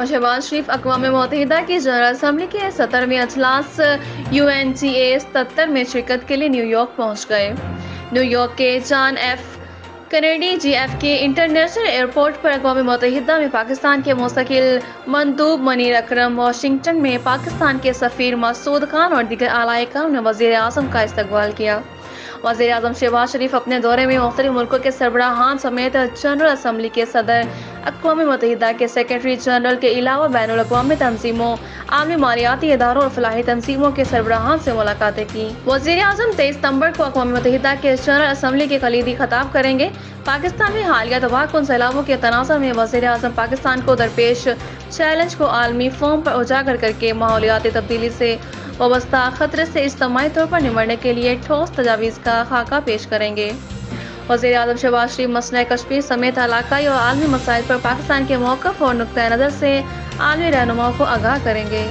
محمد شہباز شریف اقوام متحدہ کی جنرل اسمبلی کے 17ویں اجلاس UNGA 77 میں شرکت کے لیے نیو یارک پہنچ گئے۔ نیو یارک کے John F Kennedy JFK international airport پر اقوام متحدہ میں پاکستان کے مستقل مندوب منیر اکرم، واشنگٹن میں پاکستان کے سفیر مسعود خان اور دیگر اعلیٰ کام نے وزیر اعظم کا استقبال کیا۔ وزیر اعظم شہباز شریف اپنے دورے میں مختلف ملکوں کے سربراہان سمیت جنرل اسمبلی کے صدر، اقوام متحدہ کے سیکرٹری جنرل کے علاوہ بین الاقوامی تنظیموں، عالمی مالیاتی اداروں اور فلاحی تنظیموں کے سربراہان سے ملاقاتیں کی۔ وزیر اعظم 23 ستمبر کو اقوام متحدہ کے جنرل اسمبلی کے کلیدی خطاب کریں گے۔ پاکستان میں حالیہ تباہ کن سیلابوں کے تناظر میں وزیر اعظم پاکستان کو درپیش چیلنج کو عالمی فورم پر اجاگر کر کے ماحولیاتی تبدیلی سے وابستہ خطرے سے اجتماعی طور پر نمٹنے کے لیے ٹھوس تجاویز کا خاکہ پیش کریں گے۔ وزیر اعظم شہباز شریف مسئلہ کشمیر سمیت علاقائی اور عالمی مسائل پر پاکستان کے موقف اور نقطہ نظر سے عالمی رہنماؤں کو آگاہ کریں گے۔